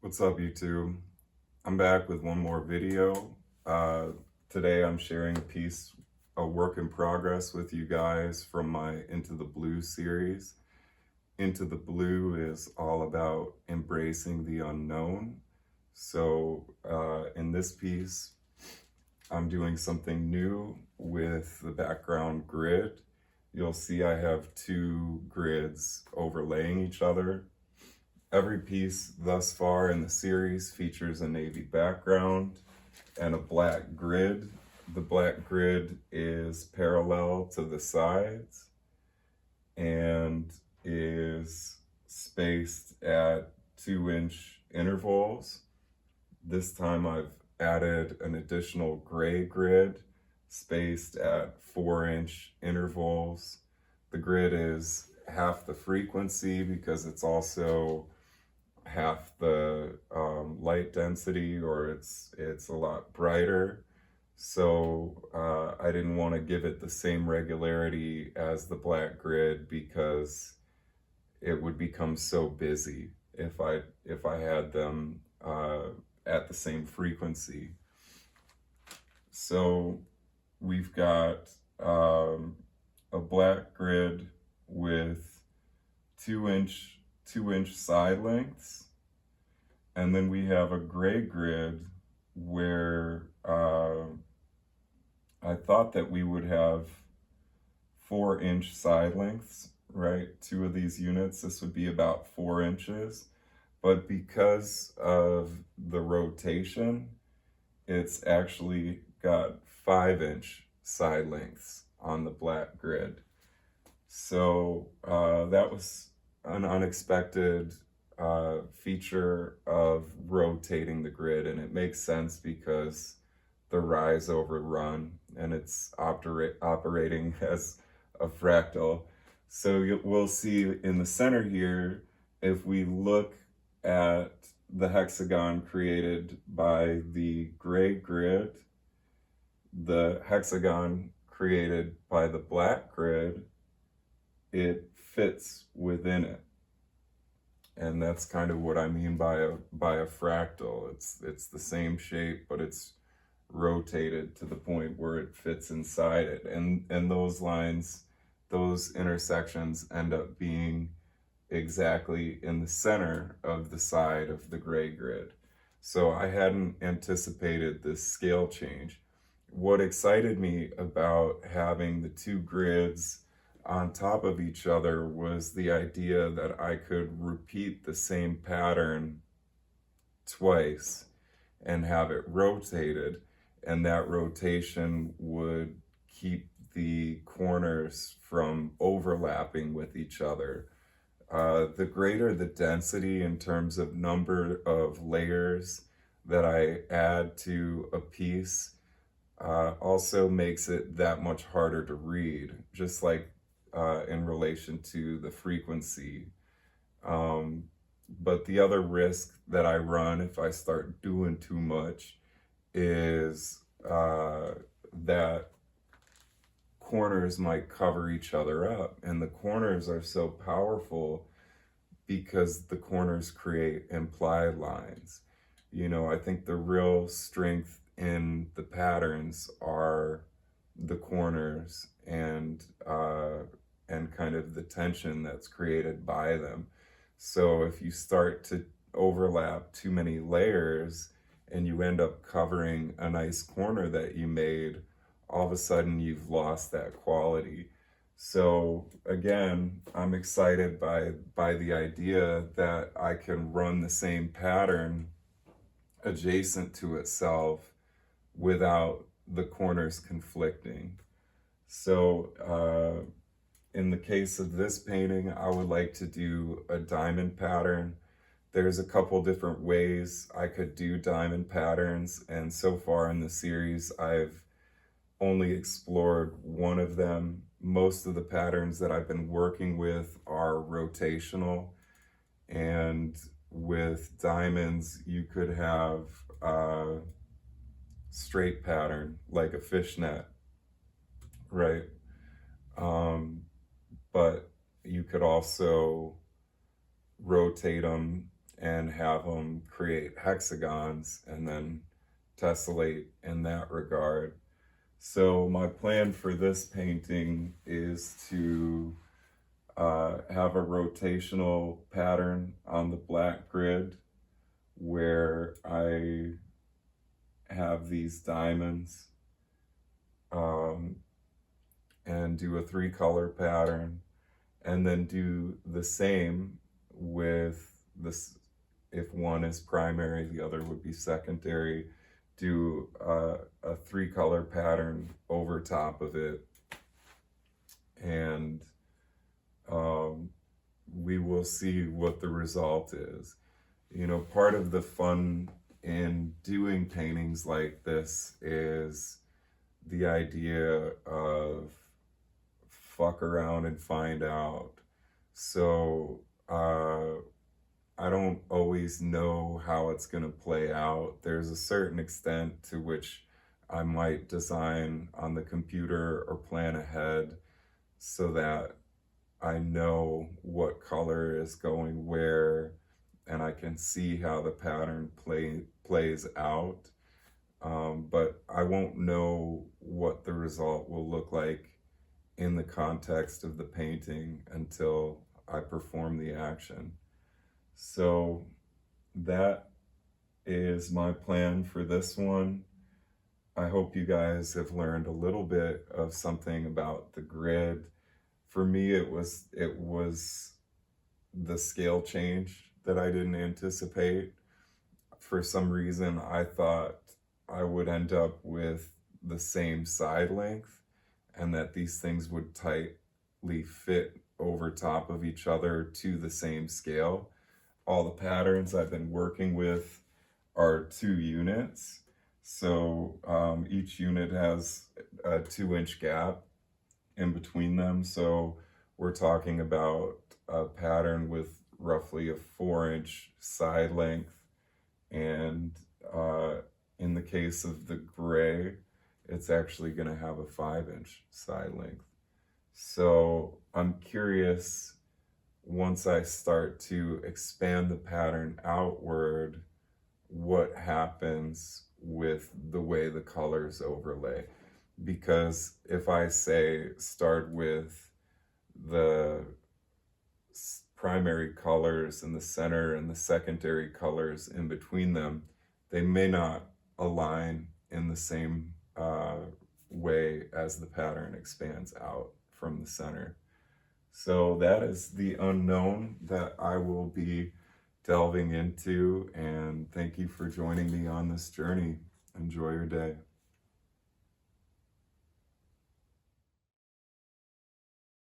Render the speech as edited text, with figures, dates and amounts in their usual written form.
What's up, YouTube? I'm back with one more video. Uh, Today I'm sharing a work in progress with you guys from my Into the Blue series. Into the Blue is all about embracing the unknown. In this piece, I'm doing something new with the background grid. You'll see I have two grids overlaying each other. Every piece thus far in the series features a navy background and a black grid. The black grid is parallel to the sides and is spaced at 2-inch intervals. This time I've added an additional gray grid spaced at 4-inch intervals. The grid is half the frequency because it's also half the light density, or it's a lot brighter. I didn't want to give it the same regularity as the black grid because it would become so busy if I had them at the same frequency. So we've got a black grid with 2-inch side lengths, and then we have a gray grid where I thought that we would have 4-inch side lengths, right? Two of these units, this would be about 4 inches, but because of the rotation, it's actually got 5-inch side lengths on the black grid. So that was an unexpected feature of rotating the grid, and it makes sense because the rise over run and it's operating as a fractal. So we'll see in the center here, if we look at the hexagon created by the gray grid, the hexagon created by the black grid, it fits within it. And that's kind of what I mean by a fractal. It's the same shape, but it's rotated to the point where it fits inside it. And those lines, those intersections end up being exactly in the center of the side of the gray grid. So I hadn't anticipated this scale change. What excited me about having the two grids on top of each other was the idea that I could repeat the same pattern twice and have it rotated, and that rotation would keep the corners from overlapping with each other. The greater the density in terms of number of layers that I add to a piece also makes it that much harder to read, just like in relation to the frequency. But the other risk that I run if I start doing too much is that corners might cover each other up. And the corners are so powerful because the corners create implied lines. I think the real strength in the patterns are the corners and kind of the tension that's created by them. So if you start to overlap too many layers and you end up covering a nice corner that you made, all of a sudden you've lost that quality. So again, I'm excited by the idea that I can run the same pattern adjacent to itself without the corners conflicting. So in the case of this painting, I would like to do a diamond pattern. There's a couple different ways I could do diamond patterns, and so far in the series, I've only explored one of them. Most of the patterns that I've been working with are rotational, and with diamonds, you could have a straight pattern like a fishnet, right? But you could also rotate them and have them create hexagons and then tessellate in that regard. So my plan for this painting is to have a rotational pattern on the black grid where I have these diamonds and do a 3-color pattern, and then do the same with this. If one is primary, the other would be secondary. Do a 3-color pattern over top of it, and we will see what the result is. You know, part of the fun in doing paintings like this is the idea of fuck around and find out. So I don't always know how it's going to play out. There's a certain extent to which I might design on the computer or plan ahead so that I know what color is going where, and I can see how the pattern plays out. But I won't know what the result will look like in the context of the painting until I perform the action. So that is my plan for this one. I hope you guys have learned a little bit of something about the grid. For me, it was the scale change that I didn't anticipate. For some reason, I thought I would end up with the same side length and that these things would tightly fit over top of each other to the same scale. All the patterns I've been working with are 2 units. So each unit has a 2-inch gap in between them. So we're talking about a pattern with roughly a 4-inch side length. And in the case of the gray, it's actually going to have a 5-inch side length. So I'm curious, once I start to expand the pattern outward, what happens with the way the colors overlay. Because if I say start with the primary colors in the center and the secondary colors in between them, they may not align in the same way as the pattern expands out from the center. So that is the unknown that I will be delving into, and thank you for joining me on this journey. Enjoy your day.